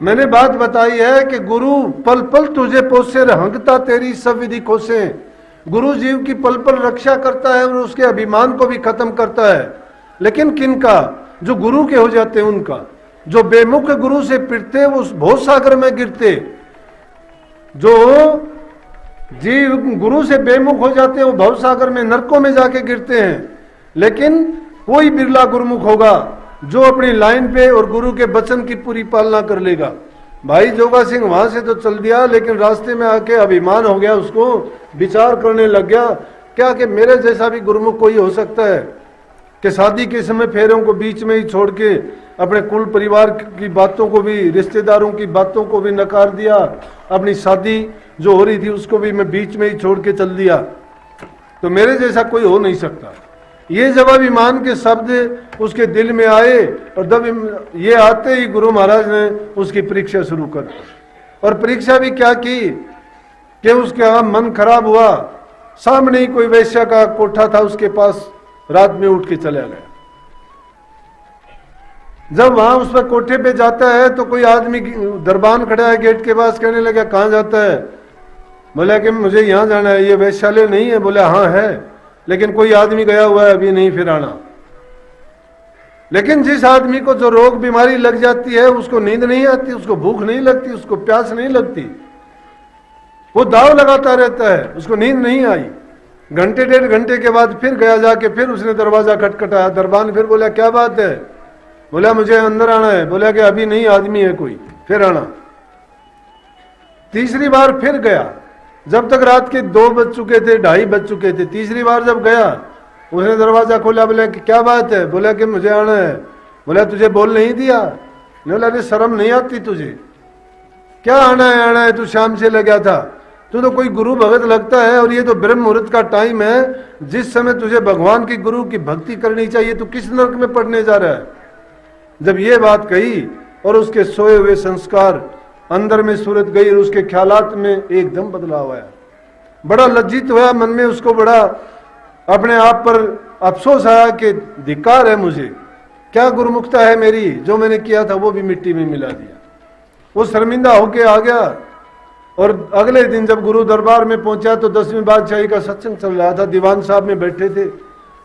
मैंने बात बताई है कि गुरु पल पल तुझे पोसे, रहंगता तेरी सब विधि खोसे। गुरु जीव की पल पल रक्षा करता है और उसके अभिमान को भी खत्म करता है। लेकिन किनका? जो गुरु के हो जाते हैं उनका। जो बेमुख गुरु से पिटते वो भव सागर में गिरते। जो जीव गुरु से बेमुख हो जाते हैं वो भव सागर में, नरकों में जाके गिरते हैं। लेकिन कोई बिरला गुरुमुख होगा जो अपनी लाइन पे और गुरु के वचन की पूरी पालना कर लेगा। भाई जोगा सिंह वहां से तो चल दिया, लेकिन रास्ते में आके अभिमान हो गया उसको, विचार करने लग गया क्या कि मेरे जैसा भी गुरुमुख कोई हो सकता है कि शादी के समय फेरों को बीच में ही छोड़ के अपने कुल परिवार की बातों को भी, रिश्तेदारों की बातों को भी नकार दिया, अपनी शादी जो हो रही थी उसको भी मैं बीच में ही छोड़ के चल दिया, तो मेरे जैसा कोई हो नहीं सकता। ये जब अभिमान के शब्द उसके दिल में आए और जब ये आते ही गुरु महाराज ने उसकी परीक्षा शुरू कर दी। और परीक्षा भी क्या की कि उसका मन खराब हुआ। सामने ही कोई वैश्या का कोठा था, उसके पास रात में उठ के चला गया। जब वहां उस पर कोठे पे जाता है तो कोई आदमी दरबान खड़ा है गेट के पास, कहने लगा कहां जाता है? बोला कि मुझे यहां जाना है। ये वैश्यालय नहीं है? बोला हाँ है, लेकिन कोई आदमी गया हुआ है, अभी नहीं फिर आना। लेकिन जिस आदमी को जो रोग बीमारी लग जाती है उसको नींद नहीं आती, उसको भूख नहीं लगती, उसको प्यास नहीं लगती, वो दाव लगाता रहता है, उसको नींद नहीं आई। घंटे डेढ़ घंटे के बाद फिर गया जाके, फिर उसने दरवाजा खटखटाया। दरबान फिर बोला क्या बात है? बोला मुझे अंदर आना है। बोला कि अभी नहीं, आदमी है कोई, फिर आना। तीसरी बार फिर गया, जब तक रात के 2 बज चुके थे, 2:30 बज चुके थे। तीसरी बार जब गया उसने दरवाजा खोला। बोला कि क्या बात है? बोला कि मुझे आना है। बोला तुझे बोल नहीं दिया? बोला अरे शर्म नहीं आती तुझे? क्या आना है तू शाम से लगा था, तू तो कोई गुरु भगत लगता है, और ये तो ब्रह्म मुहूर्त का टाइम है जिस समय तुझे भगवान की गुरु की भक्ति करनी चाहिए, तू किस नरक में पड़ने जा रहा है? जब ये बात कही और उसके सोए हुए संस्कार अंदर में सूरत गई और उसके ख्यालात में एकदम बदलाव आया। बड़ा लज्जित हुआ मन में, उसको बड़ा अपने आप पर अफसोस आया कि धिक्कार है मुझे, क्या गुरुमुखता है मेरी, जो मैंने किया था वो भी मिट्टी में मिला दिया। वो शर्मिंदा होके आ गया। और अगले दिन जब गुरु दरबार में पहुंचा तो 10वीं बादशाही का सत्संग चल रहा था। दीवान साहब में बैठे थे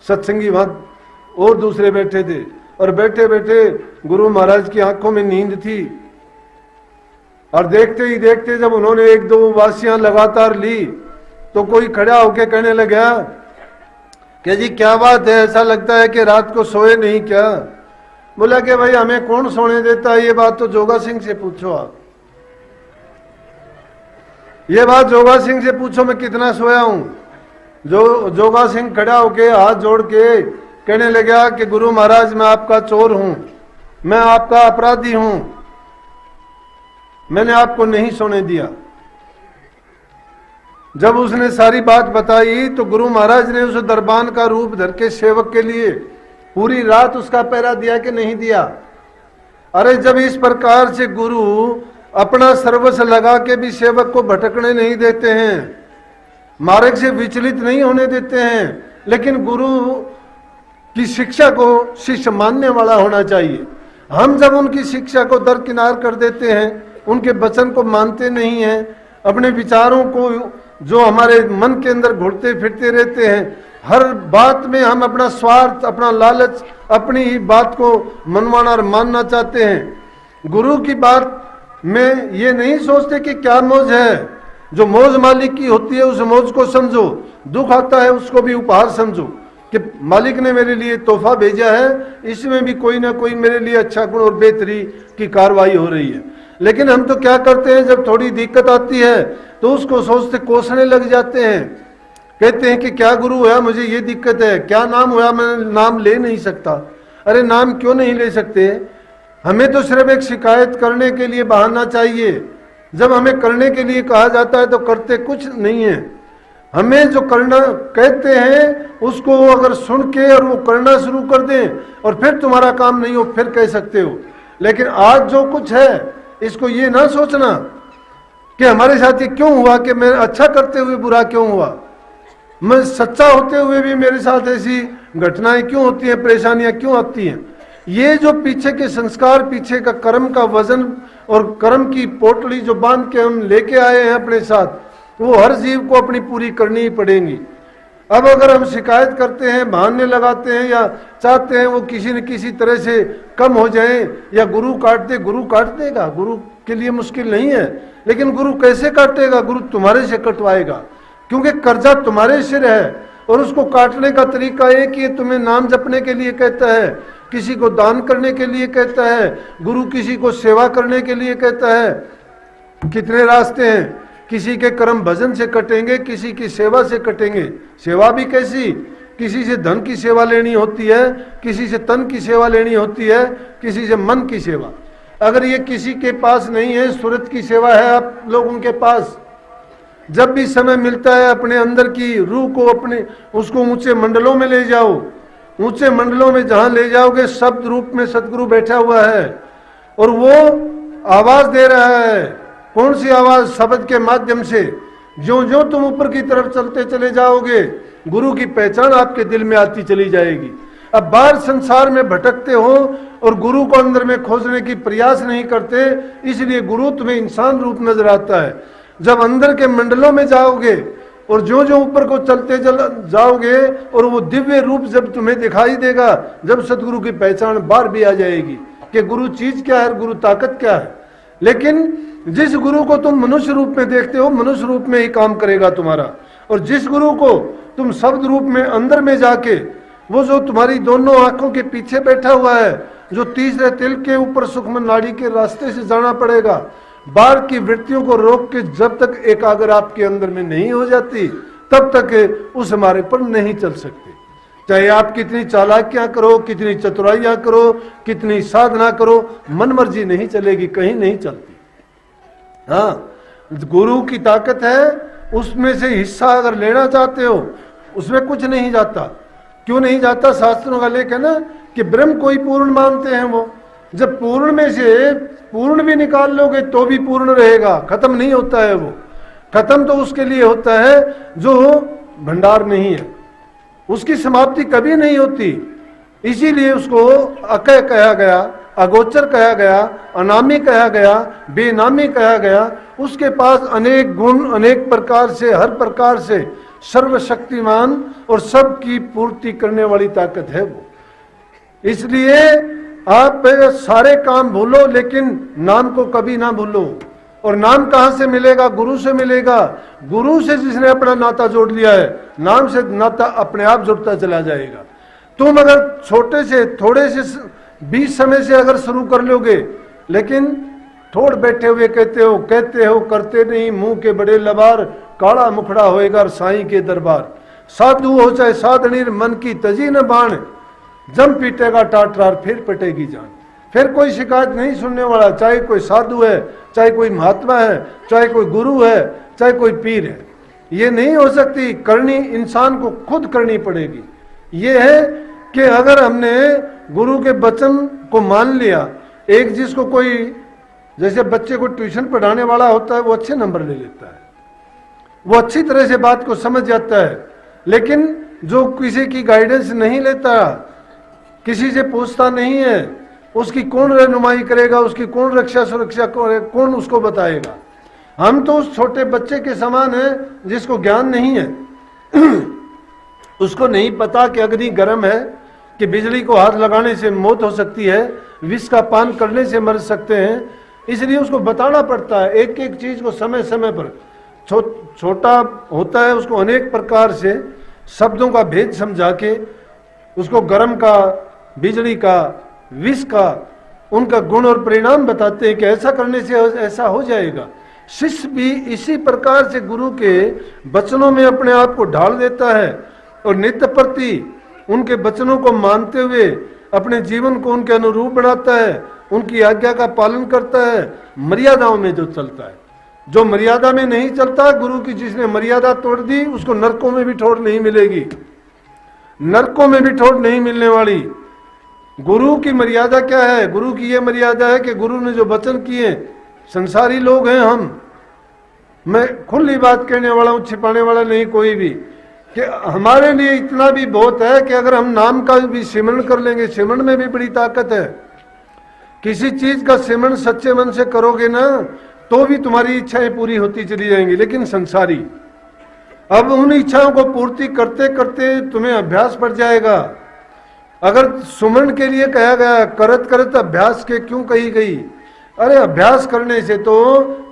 सत्संगी, वहां और दूसरे बैठे थे, और बैठे बैठे गुरु महाराज की आंखों में नींद थी। और देखते ही देखते जब उन्होंने 1-2 वासियां लगातार ली तो कोई खड़ा होके कहने लगा कि जी क्या बात है, ऐसा लगता है कि रात को सोए नहीं क्या? बोला कि भाई हमें कौन सोने देता है, ये बात तो जोगा सिंह से पूछो आप। ये बात जोगा सिंह से पूछो मैं कितना सोया हूं। जो जोगा सिंह खड़ा होके हाथ जोड़ के कहने लगा कि गुरु महाराज मैं आपका चोर हूं, मैं आपका अपराधी हूं, मैंने आपको नहीं सोने दिया। जब उसने सारी बात बताई तो गुरु महाराज ने उस दरबान का रूप धर के सेवक के लिए पूरी रात उसका पहरा दिया कि नहीं दिया? अरे जब इस प्रकार से गुरु अपना सर्वस्व लगा के भी सेवक को भटकने नहीं देते हैं, मार्ग से विचलित नहीं होने देते हैं, लेकिन गुरु की शिक्षा को शिष्य मानने वाला होना चाहिए। हम जब उनकी शिक्षा को दरकिनार कर देते हैं, उनके वचन को मानते नहीं हैं, अपने विचारों को जो हमारे मन के अंदर घुलते फिरते रहते हैं, हर बात में हम अपना स्वार्थ, अपना लालच, अपनी ही बात को मनवाना और मानना चाहते हैं। गुरु की बात में ये नहीं सोचते कि क्या मौज है। जो मौज मालिक की होती है उस मौज को समझो, दुख आता है उसको भी उपहार समझो कि मालिक ने मेरे लिए तोहफा भेजा है, इसमें भी कोई ना कोई मेरे लिए अच्छा गुण और बेहतरी की कार्रवाई हो रही है। लेकिन हम तो क्या करते हैं, जब थोड़ी दिक्कत आती है तो उसको सोचते कोसने लग जाते हैं, कहते हैं कि क्या गुरु हुआ, मुझे ये दिक्कत है, क्या नाम हुआ, मैं नाम ले नहीं सकता। अरे नाम क्यों नहीं ले सकते? हमें तो सिर्फ एक शिकायत करने के लिए बहाना चाहिए। जब हमें करने के लिए कहा जाता है तो करते कुछ नहीं है। हमें जो करना कहते हैं उसको अगर सुन के और वो करना शुरू कर दें और फिर तुम्हारा काम नहीं हो फिर कह सकते हो। लेकिन आज जो कुछ है इसको ये ना सोचना कि हमारे साथ ये क्यों हुआ, कि मैं अच्छा करते हुए बुरा क्यों हुआ, मैं सच्चा होते हुए भी मेरे साथ ऐसी घटनाएं क्यों होती हैं, परेशानियां क्यों आती हैं। ये जो पीछे के संस्कार, पीछे का कर्म का वजन और कर्म की पोटली जो बांध के हम लेके आए हैं अपने साथ, वो हर जीव को अपनी पूरी करनी ही पड़ेगी। अब अगर हम शिकायत करते हैं, बहाने लगाते हैं या चाहते हैं वो किसी न किसी तरह से कम हो जाए या गुरु काट दे, गुरु काट देगा, गुरु के लिए मुश्किल नहीं है। लेकिन गुरु कैसे काटेगा? गुरु तुम्हारे से कटवाएगा, क्योंकि कर्जा तुम्हारे सिर है। और उसको काटने का तरीका एक ही है, तुम्हें नाम जपने के लिए कहता है, किसी को दान करने के लिए कहता है, गुरु किसी को सेवा करने के लिए कहता है। कितने रास्ते हैं, किसी के कर्म भजन से कटेंगे, किसी की सेवा से कटेंगे। सेवा भी कैसी? किसी से धन की सेवा लेनी होती है, किसी से तन की सेवा लेनी होती है, किसी से मन की सेवा। अगर ये किसी के पास नहीं है, सूरत की सेवा है आप लोगों के पास, जब भी समय मिलता है अपने अंदर की रूह को अपने उसको ऊंचे मंडलों में ले जाओ। ऊंचे मंडलों में जहां ले जाओगे, शब्द रूप में सतगुरु बैठा हुआ है और वो आवाज दे रहा है। कौन सी आवाज? शब्द के माध्यम से। जो जो तुम ऊपर की तरफ चलते चले जाओगे, गुरु की पहचान आपके दिल में आती चली जाएगी। अब बाहर संसार में भटकते हो और गुरु को अंदर में खोजने की प्रयास नहीं करते, इसलिए गुरु तुम्हें इंसान रूप नजर आता है। जब अंदर के मंडलों में जाओगे और जो जो ऊपर को चलते जाओगे और वो दिव्य रूप जब तुम्हें दिखाई देगा, जब सतगुरु की पहचान बाहर भी आ जाएगी कि गुरु चीज क्या है, गुरु ताकत क्या है। लेकिन जिस गुरु को तुम मनुष्य रूप में देखते हो, मनुष्य रूप में ही काम करेगा तुम्हारा। और जिस गुरु को तुम शब्द रूप में अंदर में जाके, वो जो तुम्हारी दोनों आंखों के पीछे बैठा हुआ है, जो तीसरे तिल के ऊपर सूक्ष्म नाड़ी के रास्ते से जाना पड़ेगा, बाहर की वृत्तियों को रोक के जब तक एकाग्र आपके अंदर में नहीं हो जाती, तब तक उस हमारे पर नहीं चल सकते। चाहे आप कितनी चालाकियां करो, कितनी चतुराइयां करो, कितनी साधना करो, मन मर्जी नहीं चलेगी, कहीं नहीं चलती। हाँ, गुरु की ताकत है, उसमें से हिस्सा अगर लेना चाहते हो, उसमें कुछ नहीं जाता। क्यों नहीं जाता? शास्त्रों का लेख है ना कि ब्रह्म को ही पूर्ण मानते हैं वो। जब पूर्ण में से पूर्ण भी निकाल लोगे तो भी पूर्ण रहेगा, खत्म नहीं होता है वो। खत्म तो उसके लिए होता है जो भंडार नहीं है, उसकी समाप्ति कभी नहीं होती। इसीलिए उसको अकय कहा गया, अगोचर कहा गया, अनामी कहा गया, बेनामी कहा गया। उसके पास अनेक गुण, अनेक प्रकार से, हर प्रकार से सर्वशक्तिमान और सबकी पूर्ति करने वाली ताकत है वो। इसलिए आप सारे काम भूलो, लेकिन नाम को कभी ना भूलो। और नाम कहां से मिलेगा? गुरु से मिलेगा। गुरु से जिसने अपना नाता जोड़ लिया है, नाम से नाता अपने आप जुड़ता चला जाएगा। तुम अगर छोटे से थोड़े से 20 समय से अगर शुरू कर लोगे, लेकिन थोड़ बैठे हुए कहते हो करते नहीं, मुंह के बड़े लबार, काला मुखड़ा होएगा साईं के दरबार। साधु हो चाहे साधनीर, मन की तजी न बाण, जम पीटेगा टाटरार फिर पटेगी जान। फिर कोई शिकायत नहीं सुनने वाला, चाहे कोई साधु है, चाहे कोई महात्मा है, चाहे कोई गुरु है, चाहे कोई पीर है। ये नहीं हो सकती, करनी इंसान को खुद करनी पड़ेगी। ये है कि अगर हमने गुरु के वचन को मान लिया, एक जिसको कोई जैसे बच्चे को ट्यूशन पढ़ाने वाला होता है, वो अच्छे नंबर ले लेता है, वो अच्छी तरह से बात को समझ जाता है। लेकिन जो किसी की गाइडेंस नहीं लेता, किसी से पूछता नहीं है, उसकी कौन रहनुमाई करेगा, उसकी कौन रक्षा सुरक्षा कौन उसको बताएगा। हम तो उस छोटे बच्चे के समान हैं जिसको ज्ञान नहीं है। उसको नहीं पता कि अग्नि गर्म है, कि बिजली को हाथ लगाने से मौत हो सकती है, विष का पान करने से मर सकते हैं। इसलिए उसको बताना पड़ता है एक एक चीज को समय समय पर। छोटा होता है, उसको अनेक प्रकार से शब्दों का भेद समझा के उसको गर्म का, बिजली का, विष का, उनका गुण और परिणाम बताते हैं कि ऐसा करने से ऐसा हो जाएगा। शिष्य भी इसी प्रकार से गुरु के वचनों में अपने आप को ढाल देता है और नित्य प्रति उनके वचनों को मानते हुए अपने जीवन को उनके अनुरूप बनाता है, उनकी आज्ञा का पालन करता है, मर्यादाओं में जो चलता है। जो मर्यादा में नहीं चलता, गुरु की जिसने मर्यादा तोड़ दी, उसको नरकों में भी ठोर नहीं मिलेगी, नरकों में भी ठोर नहीं मिलने वाली। गुरु की मर्यादा क्या है? गुरु की यह मर्यादा है कि गुरु ने जो वचन किए, संसारी लोग हैं हम, मैं खुली बात कहने वाला हूं, छिपाने वाला नहीं कोई भी, कि हमारे लिए इतना भी बहुत है कि अगर हम नाम का भी सिमरण कर लेंगे, सिमरण में भी बड़ी ताकत है। किसी चीज का सेवन सच्चे मन से करोगे ना तो भी तुम्हारी इच्छाएं पूरी होती चली जाएंगी। लेकिन संसारी, अब उन इच्छाओं को पूर्ति करते करते तुम्हें अभ्यास पड़ जाएगा। अगर सुमन के लिए कहा गया करत करत अभ्यास के क्यों कही गई? अरे अभ्यास करने से तो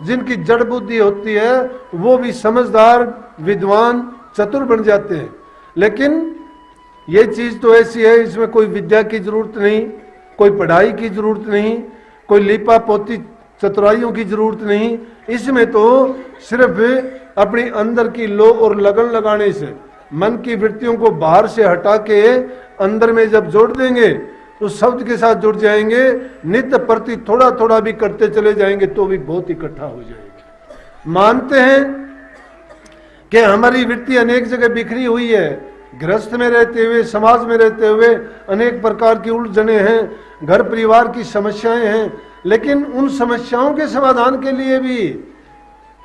जिनकी जड़ बुद्धि होती है वो भी समझदार, विद्वान, चतुर बन जाते हैं। लेकिन ये चीज तो ऐसी है, इसमें कोई विद्या की जरूरत नहीं, कोई पढ़ाई की जरूरत नहीं, कोई लिपा पोती चतुराइयों की जरूरत नहीं। इसमें तो सिर्फ अपनी अंदर की लो और लगन लगाने से, मन की वृत्तियों को बाहर से हटा के अंदर में जब जोड़ देंगे तो शब्द के साथ जुड़ जाएंगे, नित्य प्रति थोड़ा थोड़ा भी करते चले जाएंगे तो भी बहुत इकट्ठा हो जाएंगे। मानते हैं कि हमारी वृत्ति अनेक जगह बिखरी हुई है, गृहस्थ में रहते हुए, समाज में रहते हुए अनेक प्रकार की उलझने हैं, घर परिवार की समस्याएं हैं। लेकिन उन समस्याओं के समाधान के लिए भी,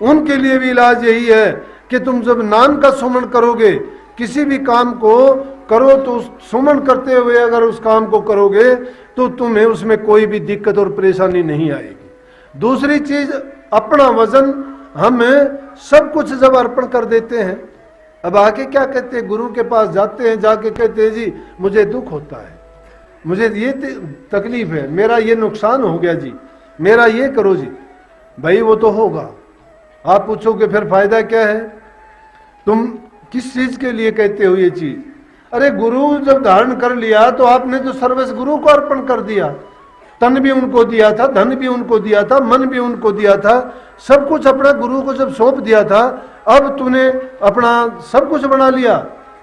उनके लिए भी इलाज यही है कि तुम जब नाम का सुमन करोगे, किसी भी काम को करो तो सुमन करते हुए अगर उस काम को करोगे तो तुम्हें उसमें कोई भी दिक्कत और परेशानी नहीं आएगी। दूसरी चीज, अपना वजन हम सब कुछ जब अर्पण कर देते हैं, अब आके क्या कहते हैं, गुरु के पास जाते हैं, जाके कहते हैं जी मुझे दुख होता है, मुझे ये तकलीफ है, मेरा ये नुकसान हो गया जी, मेरा ये करो जी। भाई वो तो होगा, आप पूछोगे फिर फायदा क्या है, तुम किस चीज के लिए कहते हो ये चीज? अरे गुरु जब धारण कर लिया तो आपने तो सर्वस्व गुरु को अर्पण कर दिया, तन भी उनको दिया था, धन भी उनको दिया था, मन भी उनको दिया था, सब कुछ अपना गुरु को जब सौंप दिया था, अब तूने अपना सब कुछ बना लिया।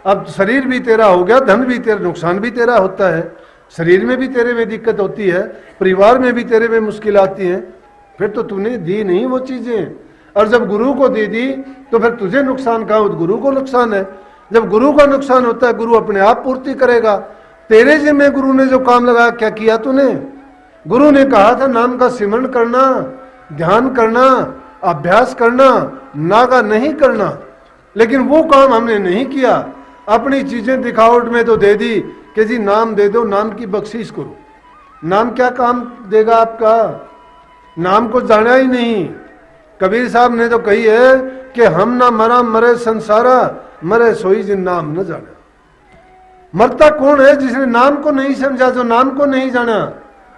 अब शरीर भी तेरा हो गया, धन भी तेरा, नुकसान भी तेरा होता है, शरीर में भी तेरे में दिक्कत होती है, परिवार में भी तेरे में मुश्किल आती है, फिर तो तूने दी नहीं वो चीजें। और जब गुरु को दे दी तो फिर तुझे नुकसान कहाँ, गुरु को नुकसान है। जब गुरु का नुकसान होता है गुरु अपने आप पूर्ति करेगा। तेरे जिम्मे गुरु ने जो काम लगाया, क्या किया तूने? गुरु ने कहा था नाम का सिमरण करना, ध्यान करना, अभ्यास करना, नागा नहीं करना, लेकिन वो काम हमने नहीं किया। अपनी चीजें दिखावट में तो दे दी कि जी नाम दे दो, नाम की बख्शीश करो। नाम क्या काम देगा आपका? नाम को जाना ही नहीं। कबीर साहब ने तो कही है कि हम ना मरा मरे संसारा, मरे सोई जिन नाम न जाना। मरता कौन है? जिसने नाम को नहीं समझा, जो नाम को नहीं जाना।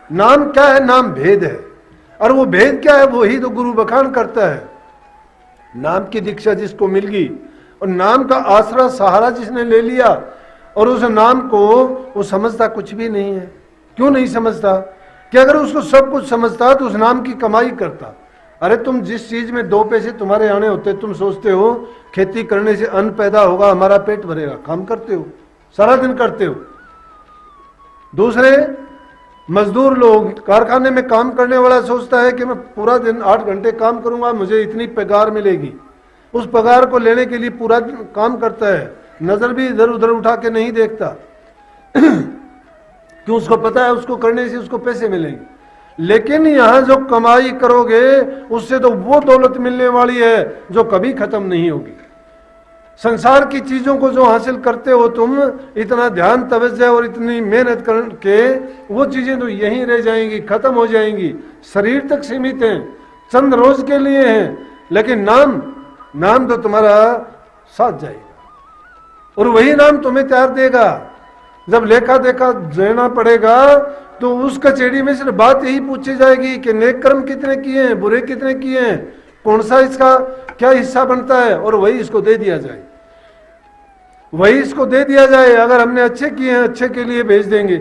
नाम क्या है? नाम भेद है, और वो भेद क्या है वो ही तो गुरु बखान करता है। नाम की दीक्षा जिसको मिल गई और नाम का आसरा सहारा जिसने ले लिया और उस नाम को वो समझता कुछ भी नहीं है। क्यों नहीं समझता? कि अगर उसको सब कुछ समझता तो उस नाम की कमाई करता। अरे तुम जिस चीज में 2 पैसे तुम्हारे आने होते, तुम सोचते हो खेती करने से अन्न पैदा होगा, हमारा पेट भरेगा, काम करते हो, सारा दिन करते हो। दूसरे मजदूर लोग, कारखाने में काम करने वाला सोचता है कि मैं पूरा दिन 8 घंटे काम करूंगा, मुझे इतनी पगार मिलेगी। उस पगार को लेने के लिए पूरा दिन काम करता है, नजर भी इधर उधर उठा के नहीं देखता क्यों? उसको पता है उसको करने से उसको पैसे मिलेंगे। लेकिन यहां जो कमाई करोगे उससे तो वो दौलत मिलने वाली है जो कभी खत्म नहीं होगी। संसार की चीजों को जो हासिल करते हो तुम, इतना ध्यान तवज्जो और इतनी मेहनत करके, वो चीजें तो यहीं रह जाएंगी, खत्म हो जाएंगी, शरीर तक सीमित हैं, चंद रोज के लिए हैं। लेकिन नाम तो तुम्हारा साथ जाएगा और वही नाम तुम्हें त्याग देगा। जब लेखा देखा देना पड़ेगा तो उस कचेड़ी में सिर्फ बात यही पूछी जाएगी कि नेक कर्म कितने किए हैं, बुरे कितने किए हैं, कौन सा इसका क्या हिस्सा बनता है, और वही इसको दे दिया जाए, वही इसको दे दिया जाए। अगर हमने अच्छे किए हैं अच्छे के लिए भेज देंगे,